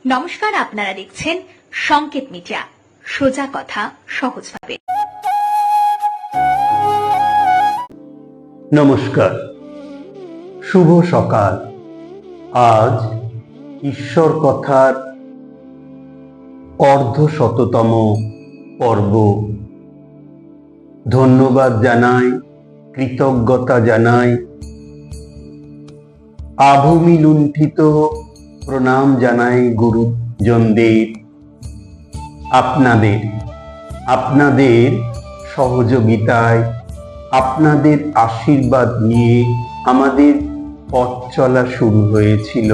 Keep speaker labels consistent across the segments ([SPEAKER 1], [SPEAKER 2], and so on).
[SPEAKER 1] নমস্কার, আপনারা দেখছেন সংকেত মিডিয়া, সোজা কথা সহজভাবে।
[SPEAKER 2] নমস্কার, শুভ সকাল। আজ ঈশ্বর কথার অর্ধশততম পর্ব। ধন্যবাদ জানাই, কৃতজ্ঞতা জানাই, আভূমি লুণ্ঠিত প্রণাম জানাই গুরুজনদের। আপনাদের সহযোগিতায়, আপনাদের আশীর্বাদ নিয়ে আমাদের পথ চলা শুরু হয়েছিল।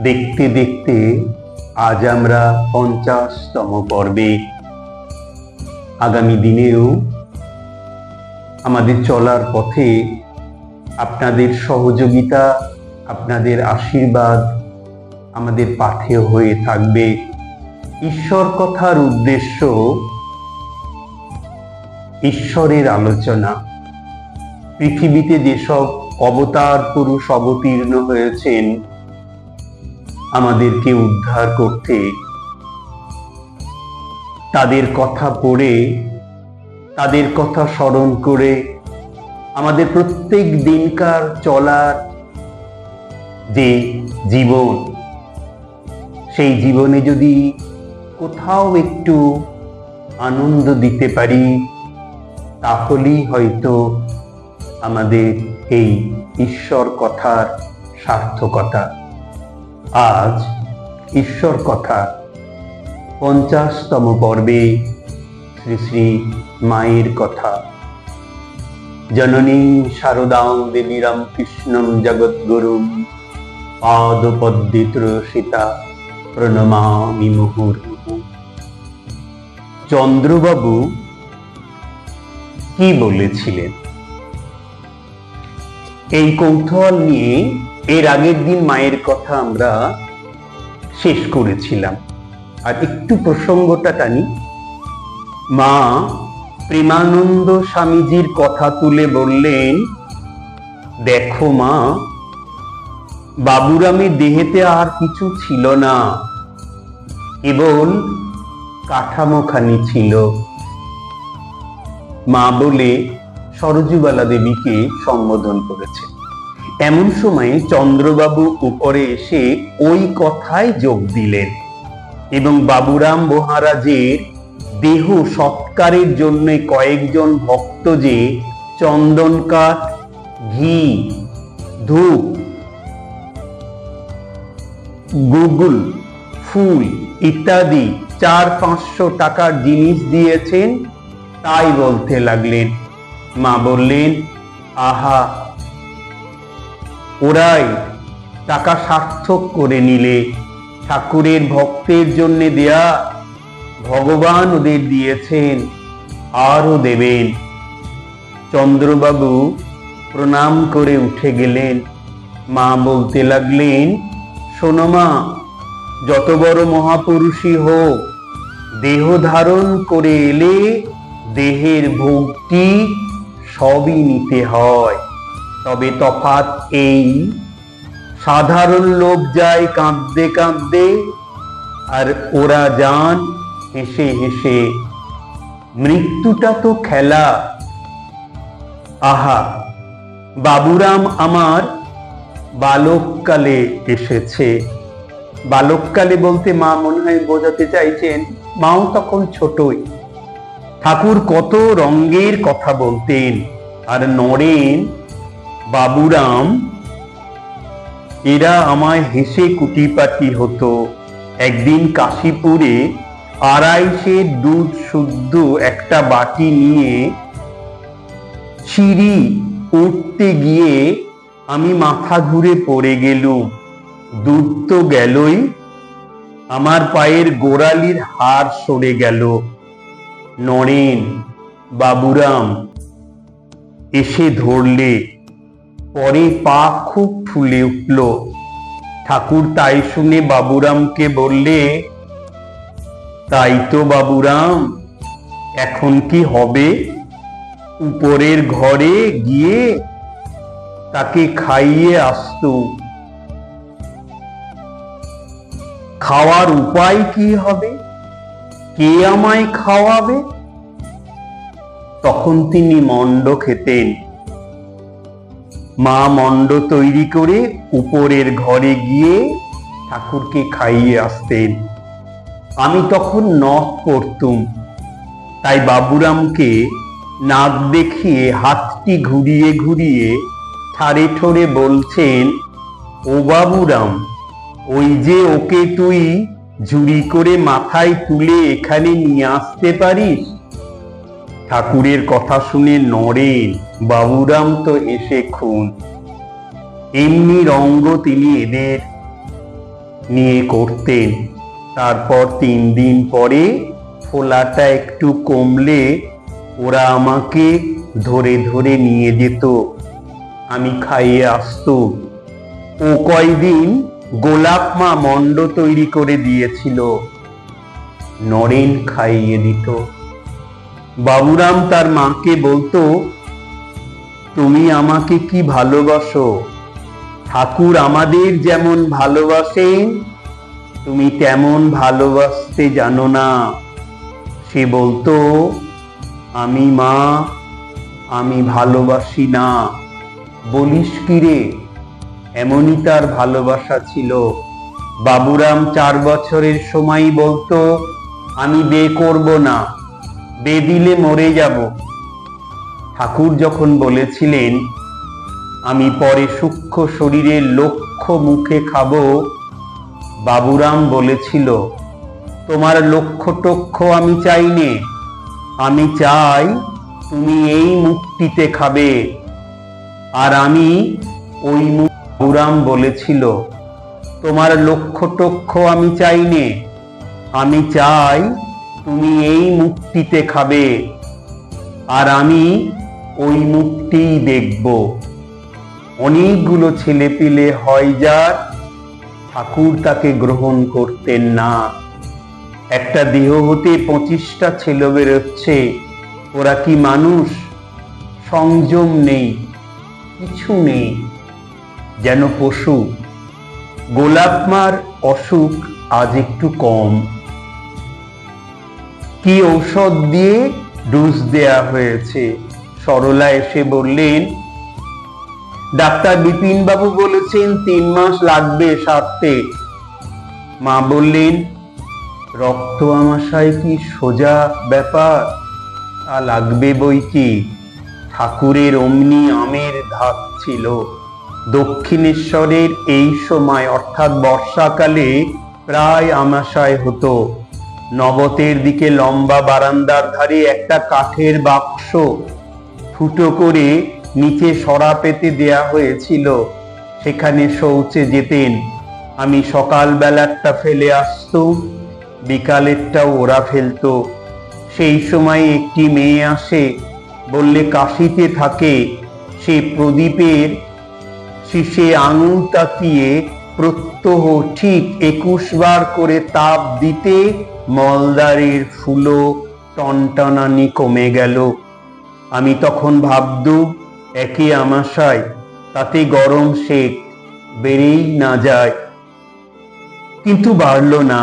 [SPEAKER 2] দেখতে দেখতে আজ আমরা 50তম পর্বে। আগামী দিনেও আমাদের চলার পথে আপনাদের সহযোগিতা, আপনাদের আশীর্বাদ আমাদের পাথেয় হয়ে থাকবে। ঈশ্বর কথার উদ্দেশ্য ঈশ্বরের আলোচনা। পৃথিবীতে যেসব অবতার পুরুষ অবতীর্ণ হয়েছেন আমাদেরকে উদ্ধার করতে, তাদের কথা পড়ে, তাদের কথা স্মরণ করে আমাদের প্রত্যেক দিনকার চলার যে জীবন, সেই জীবনে যদি কোথাও একটু আনন্দ দিতে পারি, তাহলেই হয়তো আমাদের এই ঈশ্বর কথার সার্থকতা। আজ ঈশ্বর কথা 50তম পর্বে শ্রী শ্রী মায়ের কথা। জননী শারদাং দেবী রামকৃষ্ণম জগদ্গুরুম পাদপদ্মে ত্রসিতা প্রণমামি মুহুর্মুহু। চন্দ্রবাবু কি বলেছিলেন এই কৌতূহল নিয়ে এর আগের দিন মায়ের কথা আমরা শেষ করেছিলাম। আর একটু প্রসঙ্গটা টানি। মা প্রেমানন্দ স্বামীজির কথা তুলে বললেন, দেখো মা, বাবুরামের দেহেতে আর কিছু ছিল না, কেবল কাঠামোখানি ছিল। মা বলে সরজুবালা দেবীকে সম্বোধন করেছে। এমন সময়ে চন্দ্রবাবু উপরে এসে ওই কথায় যোগ দিলেন এবং বাবুরাম মহারাজের দেহ সৎকারের জন্য কয়েকজন ভক্ত যে চন্দন কাঠ, ঘি, ধূপ, গুগল, ফুল ইত্যাদি 400-500 টাকার জিনিস দিয়েছেন তাই বলতে লাগলেন। মা বললেন, আহা, ওরাই টাকা সার্থক করে নিলে। ঠাকুরের ভক্তের জন্য দেয়া, ভগবান ওদের দিয়েছেন, আরও দেবেন। চন্দ্রবাবু প্রণাম করে উঠে গেলেন। মা বলতে লাগলেন, শোনো মা, যত বড় মহাপুরুষই হোক, দেহ ধারণ করে এলে দেহের ভোগটি সবই নিতে হয়। তবে তফাৎ এই, সাধারণ লোক যায় কাঁদতে কাঁদতে, আর ওরা যান হেসে হেসে। মৃত্যুটা তো খেলা। আহা, বাবুরাম আমার বালককালে এসেছে। বালককালে বলতে মা মনে হয় বোঝাতে চাইছেন মাও তখন ছোটই। ঠাকুর কত রঙ্গের কথা বলতেন। আর নরেন, বাবুরাম, এরা আমায় হেসে কুটিপাটি হতো। একদিন কাশীপুরে 250 দুধ শুদ্ধ একটা বাটি নিয়ে সিঁড়ি উঠতে গিয়ে আমি মাথা ঘুরে পড়ে গেলুম। দুধ তো গেলই, আমার পায়ের গোড়ালির হাড় সরে গেল। নরেন, বাবুরাম এসে ধরলে, পরে পা খুব ফুলে উঠল। ঠাকুর তাই শুনে বাবুরামকে বললে, তাই তো বাবুরাম, এখন কি হবে? উপরের ঘরে গিয়ে তাকে খাইয়ে আসতো। খাওয়ার উপায় কি হবে, কে আমায় খাওয়াবে? তখন তিনি মণ্ড খেতেন। মা মণ্ড তৈরি করে উপরের ঘরে গিয়ে ঠাকুরকে খাইয়ে আসতেন। আমি তখন নখ করতুম, তাই বাবুরামকে নাক দেখিয়ে হাতটি ঘুরিয়ে ঘুরিয়ে ঠাড়ে ঠোরে বলছেন, ও বাবুরাম, ওই যে ওকে তুই ঝুড়ি করে মাথায় তুলে এখানে নিয়ে আসতে পারিস? ঠাকুরের কথা শুনে নড়েন। বাবুরাম তো এসে খুন। এমনি রঙ্গ তিনি এদের নিয়ে করতেন। তারপর 3 দিন পরে ফোলাটা একটু কমলে ওরা আমাকে ধরে ধরে নিয়ে যেত, আমি খাইয়ে আসতুম। ও কয়দিন গোলাপ মা মণ্ড তৈরি করে দিয়েছিল, নরেন খাইয়ে দিত। বাবুরাম তার মাকে বলতো, তুমি আমাকে কি ভালোবাসো, ঠাকুর আমাদের যেমন ভালোবাসেন তুমি তেমন ভালোবাসতে জানো না। সে বলতো, আমি মা, আমি ভালোবাসি না। বলিস কি রে? এমনই তার ভালোবাসা ছিল। বাবুরাম 4 বছরের সময় বলতো, আমি বিয়ে করব না, বিয়ে দিলে মরে যাব। ঠাকুর যখন বলেছিলেন, আমি পরে সূক্ষ্ম শরীরের লক্ষ্য মুখে খাবো, বাবুরাম বলেছিল, তোমার লক্ষ্য টক্ষ্য আমি চাই নে, আমি চাই তুমি এই মুক্তিতে খাবে। আর আমি ওই বাবুরাম বলেছিল, তোমার লক্ষ্য টক্ষ্য আমি চাই নে, আমি চাই তুমি এই মুক্তিতে খাবে, আর আমি ওই মুক্তিই দেখব। অনেকগুলো ছেলেপিলে হয় যার, ঠাকুর তাকে গ্রহণ করতেন না। একটা দেহ হতে 25টা ছেলে বেরোচ্ছে, ওরা কি মানুষ? সংযম নেই, কিছু নেই, যেন পশু। গোলাপ মার অসুখ আজ একটু কম। কি ঔষধ দিয়ে ডোজ দেয়া হয়েছে? সরলা এসে বললেন, ডাক্তার বিপিন বাবু বলেছেন 3 মাস লাগবে সারতে। মা বললেন, রক্ত আমাশয় কি সোজা ব্যাপার? তা লাগবে বই কি। ঠাকুরের অমনি আমের ধাত ছিল। দক্ষিণেশ্বরের এই সময় অর্থাৎ বর্ষাকালে প্রায় আমাশয় হতো। নবতের দিকে লম্বা বারান্দার ধারে একটা কাঠের বাক্স ফুটো করে নিচে সরা পেতে দেয়া হয়েছিল, সেখানে শৌচে যেতেন। আমি সকালবেলারটা ফেলে আসতুম, বিকালেরটাও ওরা ফেলতো। সেই সময় একটি মেয়ে আসে, বললে কাশিতে থাকে। সে প্রদীপের শীষে আঙুল তাকিয়ে প্রত্যহ ঠিক 21 বার করে তাপ দিতে মলদারের ফুলো টনটনানি কমে গেল। আমি তখন ভাবতুম, একই আমাশয়, তাতে গরম সেক বেড়েই না যায়। কিন্তু বাড়ল না,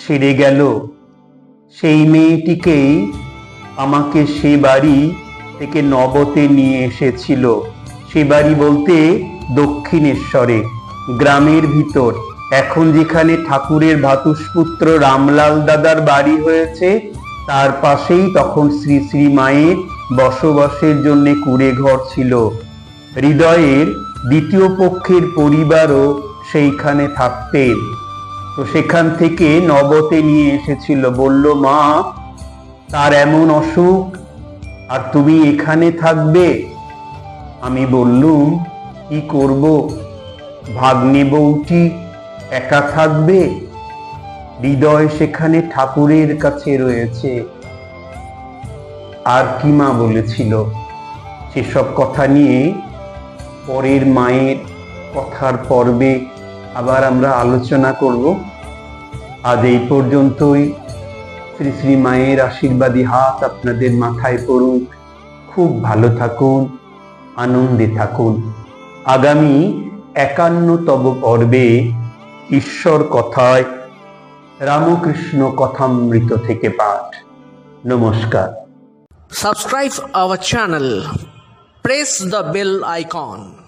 [SPEAKER 2] সেরে গেল। সেই মেয়েটিকেই আমাকে সে বাড়ি থেকে নবতে নিয়ে এসেছিল। সে বাড়ি বলতে দক্ষিণেশ্বরে, গ্রামের ভিতর। এখন যেখানে ঠাকুরের ভাতুষপুত্র রামলাল দাদার বাড়ি হয়েছে, তার পাশেই তখন শ্রী শ্রী মায়ের বসবাসের জন্য কুড়ে ঘর ছিল। হৃদয়ের দ্বিতীয় পক্ষের পরিবারও সেইখানে থাকতেন। তো সেখান থেকে নবতে নিয়ে এসেছিল। বলল, মা, তার এমন অসুখ, আর তুমি এখানে থাকবে? আমি বললুম, কি করব, ভাগ্নে বউটি একা থাকবে? হৃদয় সেখানে ঠাকুরের কাছে রয়েছে। আর কি মা বলেছিল, সেসব কথা নিয়ে পরের মায়ের কথার পর্বে আবার আমরা আলোচনা করব। আজ এই পর্যন্তই। শ্রী শ্রী মায়ের আশীর্বাদী হাত আপনাদের মাথায় পড়ুক। খুব ভালো থাকুন, আনন্দে থাকুন। আগামী 51তম পর্বে ঈশ্বর কথায় রামকৃষ্ণ কথামৃত থেকে পাঠ। নমস্কার।
[SPEAKER 3] Subscribe our channel. Press the bell icon.